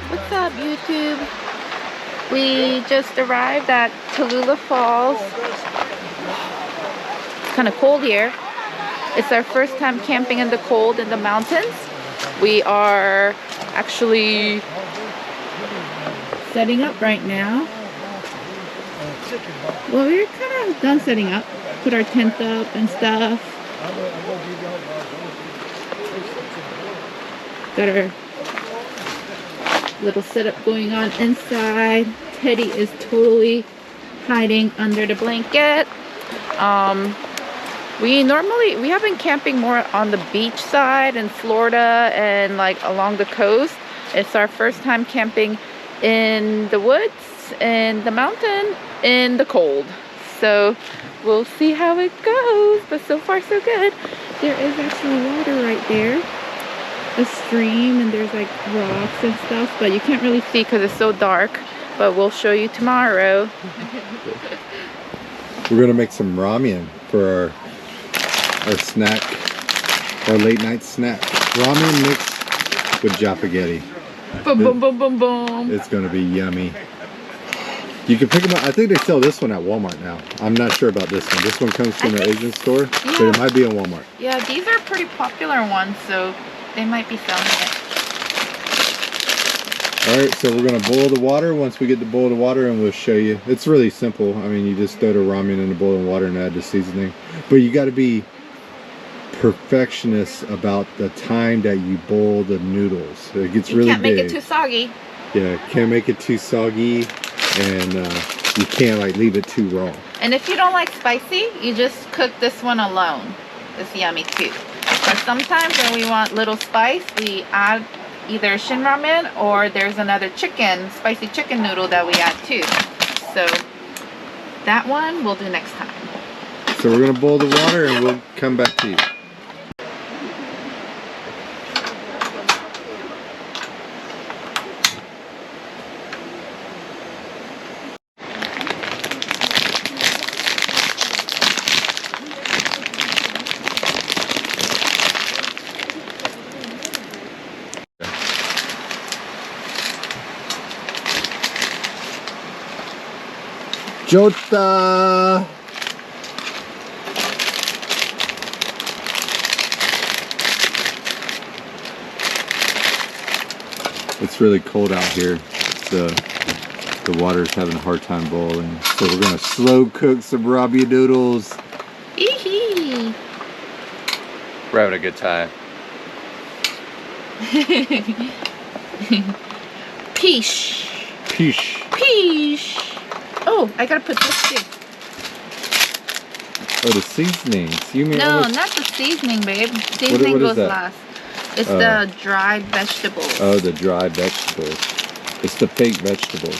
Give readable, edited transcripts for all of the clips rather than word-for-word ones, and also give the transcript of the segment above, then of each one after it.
What's up, YouTube? We just arrived at Tallulah Falls. It's kind of cold here. It's our first time camping in the cold in the mountains. We are actually setting up right now. Well, we're kind of done setting up. Put our tent up and stuff. Got our little setup going on inside. Teddy is totally hiding under the blanket. We have been camping more on the beach side in Florida and like along the coast. It's our first time camping in the woods, in the mountain, in the cold. So we'll see how it goes, but so far so good. There is actually water right there, a stream, and there's like rocks and stuff, but you can't really see because it's so dark, but we'll show you tomorrow. We're gonna make some ramen for our snack, our late night snack. Ramen mixed with japaghetti. Boom, boom, boom, boom, boom. It's gonna be yummy. You can pick them up. I think they sell this one at Walmart now. I'm not sure about this one. This one comes from an Asian store, yeah. but it might be at Walmart. Yeah, these are pretty popular ones, so they might be selling it. Alright, so we're going to boil the water. Once we get the boil of water, and we'll show you. It's really simple. I mean, you just throw the ramen in the boiling water and add the seasoning. But you got to be perfectionist about the time that you boil the noodles. It gets really big. You can't make it too soggy. Yeah, can't make it too soggy, and you can't like leave it too raw. And if you don't like spicy, you just cook this one alone. It's yummy too. But sometimes when we want little spice, we add either shin ramen or there's another spicy chicken noodle that we add too. So that one we'll do next time. So we're gonna boil the water and we'll come back to you. Jota! It's really cold out here. The water's having a hard time boiling. So we're gonna slow cook some ramen noodles. Eehee! We're having a good time. Peace. Peace. Peace. Oh, I gotta put this too. Oh, the seasonings. You mean no, not the seasoning, babe. Seasoning what goes that? last. It's the dried vegetables. Oh, the dried vegetables. It's the fake vegetables.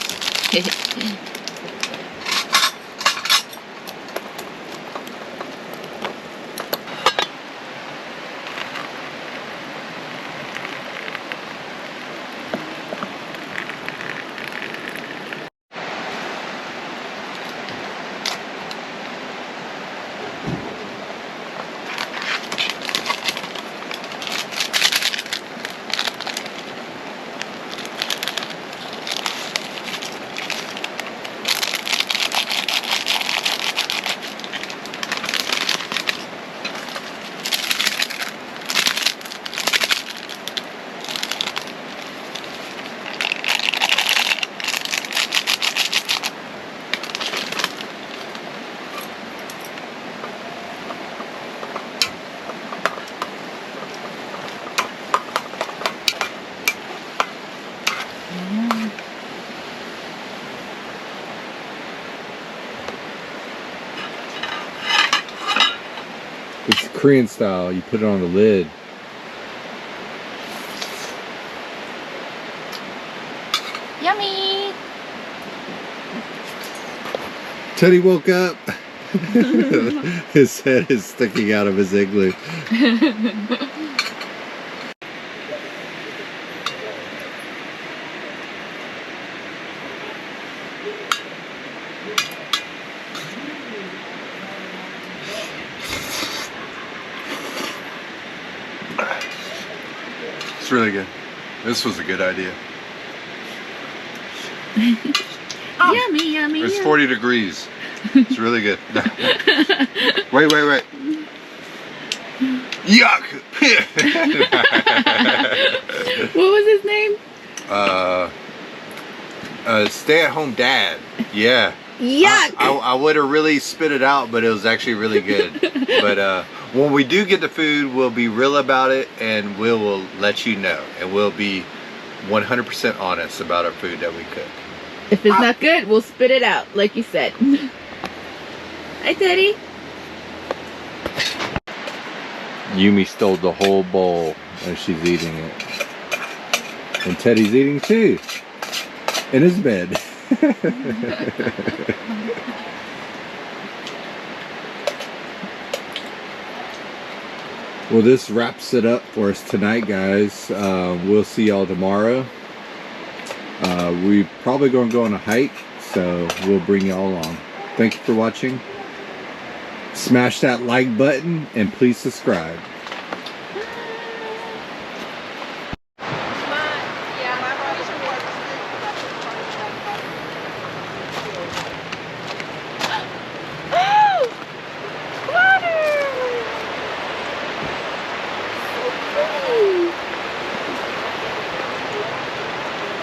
It's Korean style. You put it on the lid. Yummy! Teddy woke up. His head is sticking out of his igloo. It's really good. This was a good idea. Yummy, yummy. It's 40 degrees. It's really good. Wait. Yuck! What was his name? Stay-at-home dad. Yeah. Yuck! I would have really spit it out, but it was actually really good. But when we do get the food, we'll be real about it, and we will let you know, and we'll be 100% honest about our food that we cook. If it's not good, we'll spit it out, like you said. Hi, Teddy. Yumi stole the whole bowl and she's eating it. And Teddy's eating too. In his bed. Well, this wraps it up for us tonight, guys. We'll see y'all tomorrow. We probably gonna go on a hike, so we'll bring y'all along. Thank you for watching. Smash that like button and please subscribe.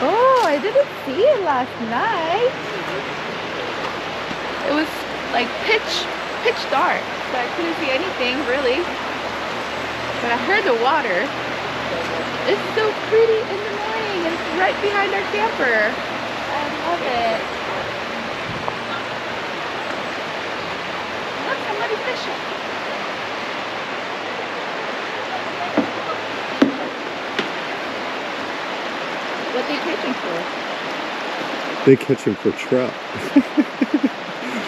Oh, I didn't see it last night. It was like pitch dark, so I couldn't see anything really. But I heard the water. It's so pretty in the morning. It's right behind our camper. I love it. Look, somebody fishing. What they catching for? They catch them for trout.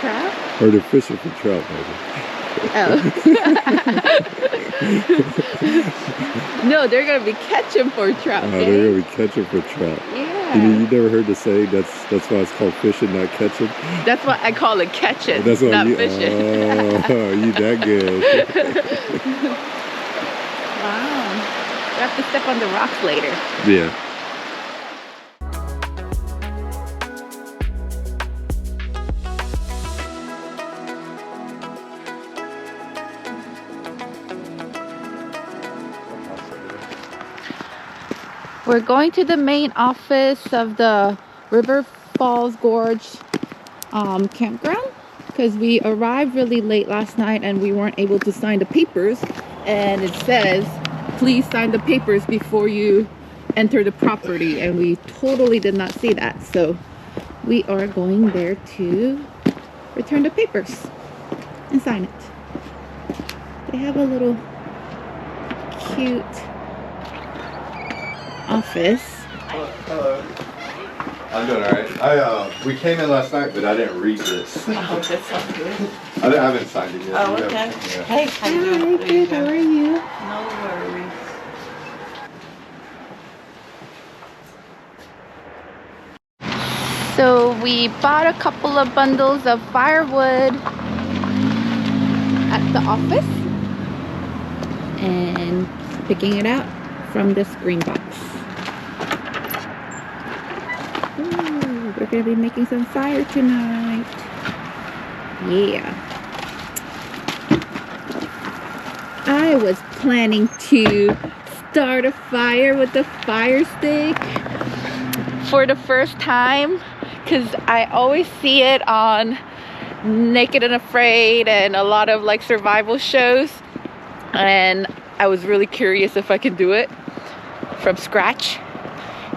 Trout? Or they're fishing for trout, maybe. Oh. No, they're gonna be catching for trout. They're gonna be catching for trout. Yeah. You never heard to say that's why it's called fishing, not catching. That's why I call it catching, That's why not you, fishing. Oh, you that good. Wow. We have to step on the rocks later. Yeah. We're going to the main office of the Tallulah Gorge campground because we arrived really late last night and we weren't able to sign the papers, and it says please sign the papers before you enter the property, and we totally did not see that, so we are going there to return the papers and sign it. They have a little cute office. Hello. I'm doing alright. We came in last night, but I didn't read this. Oh, that sounds good. I haven't signed it yet. Oh, okay. Yeah. Hey, how you doing? Hi, good. How are you? No worries. So we bought a couple of bundles of firewood at the office and picking it out from this green box. Ooh, we're gonna be making some fire tonight. Yeah. I was planning to start a fire with the fire stick for the first time, because I always see it on Naked and Afraid and a lot of like survival shows, and I was really curious if I could do it from scratch.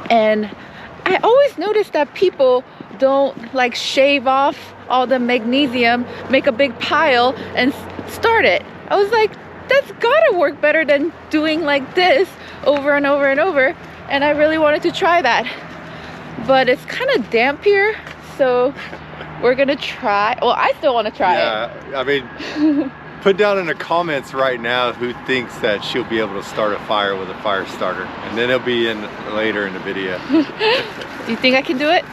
And I always notice that people don't like shave off all the magnesium, make a big pile and start it. I was like, that's gotta work better than doing like this over and over and over, and I really wanted to try that. But it's kind of damp here, so we're gonna try. Well, I still want to try it. Yeah, I mean, put down in the comments right now who thinks that she'll be able to start a fire with a fire starter, and then it'll be in later in the video. Do you think I can do it?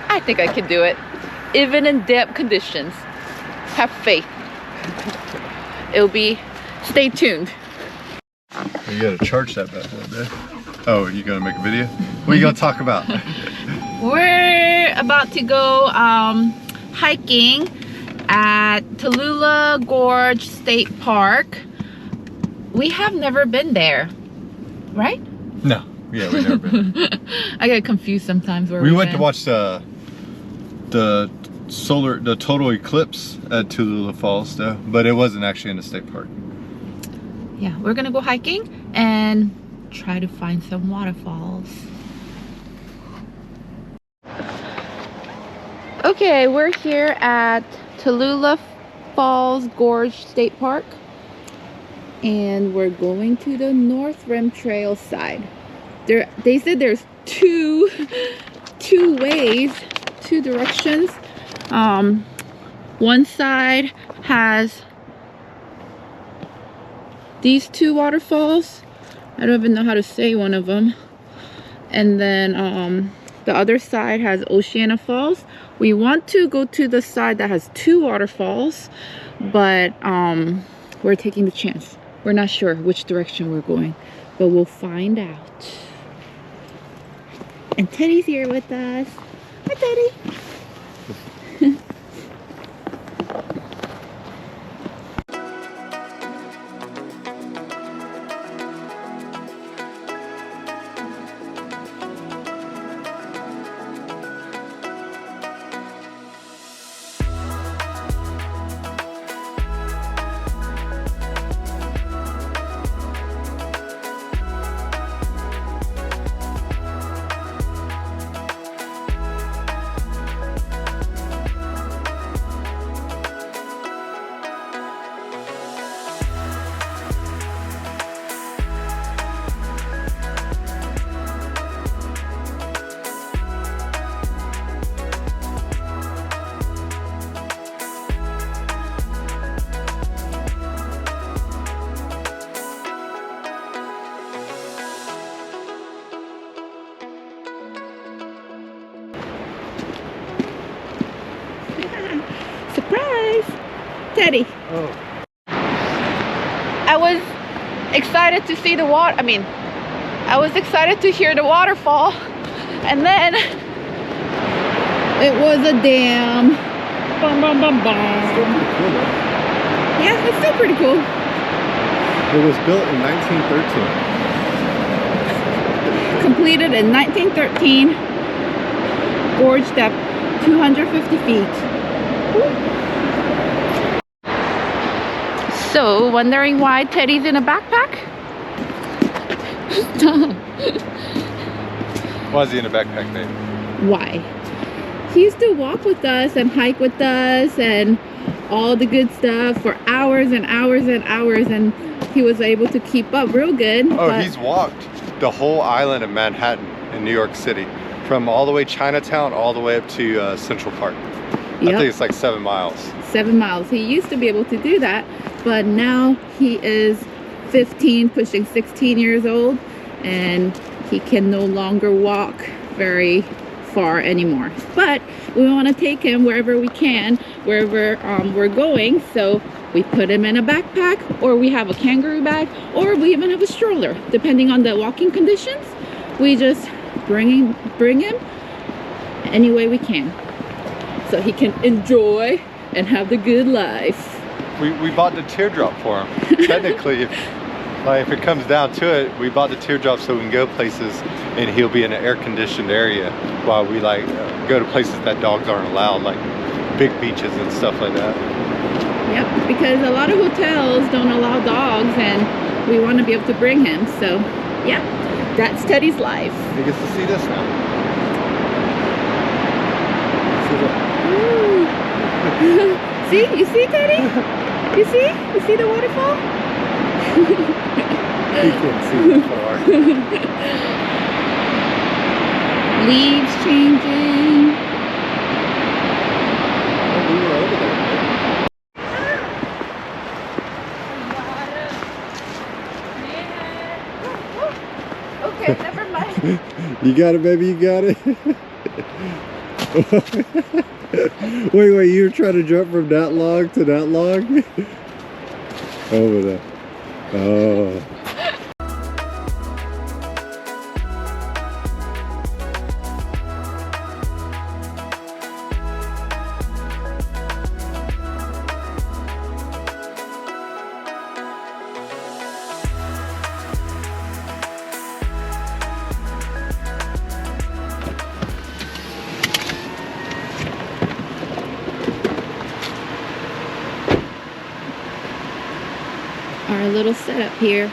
I think I can do it, even in damp conditions. Have faith. It'll be. Stay tuned. You gotta charge that bad boy, man. Oh, you gonna make a video? What are you gonna talk about? We're about to go hiking at Tallulah Gorge State Park. We have never been there, right? No. Yeah, we've never been. I get confused sometimes where we we've went been. to watch the total eclipse at Tallulah Falls though, but it wasn't actually in the state park. Yeah, we're gonna go hiking and try to find some waterfalls. Okay, we're here at Tallulah Falls Gorge State Park, and we're going to the North Rim Trail side. They said there's two ways, two directions. One side has these two waterfalls. I don't even know how to say one of them. And then the other side has Oceana Falls. We want to go to the side that has two waterfalls, but we're taking the chance. We're not sure which direction we're going, but we'll find out. And Teddy's here with us. Hi, Teddy. Surprise! Teddy. Oh. I was excited to see the water. I was excited to hear the waterfall, and then it was a dam. Bum, bum, bum, bum. Still pretty cool though. Yeah, it's still pretty cool. It was built in 1913. Completed in 1913. Gorge depth 250 feet. So, wondering why Teddy's in a backpack? Stop. Why is he in a backpack, babe? Why? He used to walk with us and hike with us and all the good stuff for hours and hours and hours, and he was able to keep up real good. Oh, but he's walked the whole island of Manhattan in New York City, from all the way Chinatown all the way up to Central Park. I think it's like 7 miles. 7 miles. He used to be able to do that, but now he is 15, pushing 16 years old, and he can no longer walk very far anymore. But we want to take him wherever we can, wherever we're going. So we put him in a backpack, or we have a kangaroo bag, or we even have a stroller, depending on the walking conditions. We just bring him any way we can, so he can enjoy and have the good life. We bought the Teardrop for him. Technically, if it comes down to it, we bought the Teardrop so we can go places and he'll be in an air-conditioned area while we go to places that dogs aren't allowed, like big beaches and stuff like that. Yep, because a lot of hotels don't allow dogs, and we want to be able to bring him. So yeah, that's Teddy's life. He gets to see this now. See, you see, Teddy? You see the waterfall? He can't see that far. Leaves changing. Oh, we were over there. Okay, never mind. You got it, baby, you got it. Wait, you were trying to jump from that log to that log? Over there. Oh. our little setup here.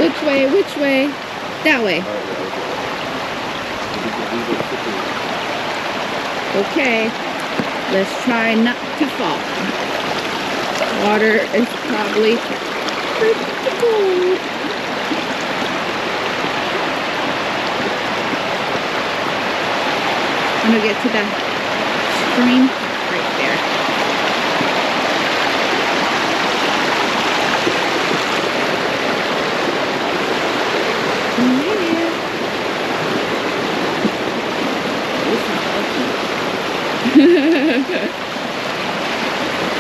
Which way? Which way? That way. Okay. Let's try not to fall. Water is probably pretty cold. I'm gonna get to the stream right there.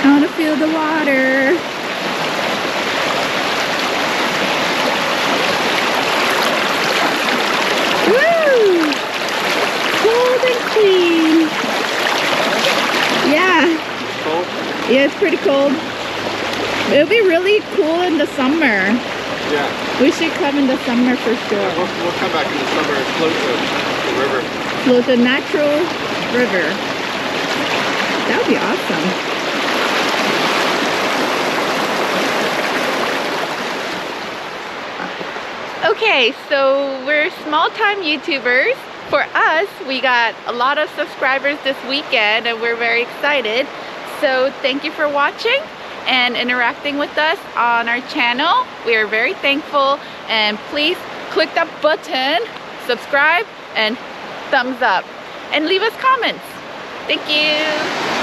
I want to feel the water. Woo! Cold and clean. Yeah. Cold? Yeah, it's pretty cold. It'll be really cool in the summer. Yeah. We should come in the summer for sure. We'll come back in the summer and float the river. Float the natural river. That would be awesome. Okay, so we're small-time YouTubers. For us, we got a lot of subscribers this weekend and we're very excited. So thank you for watching and interacting with us on our channel. We are very thankful, and please click that button, subscribe, and thumbs up, and leave us comments. Thank you.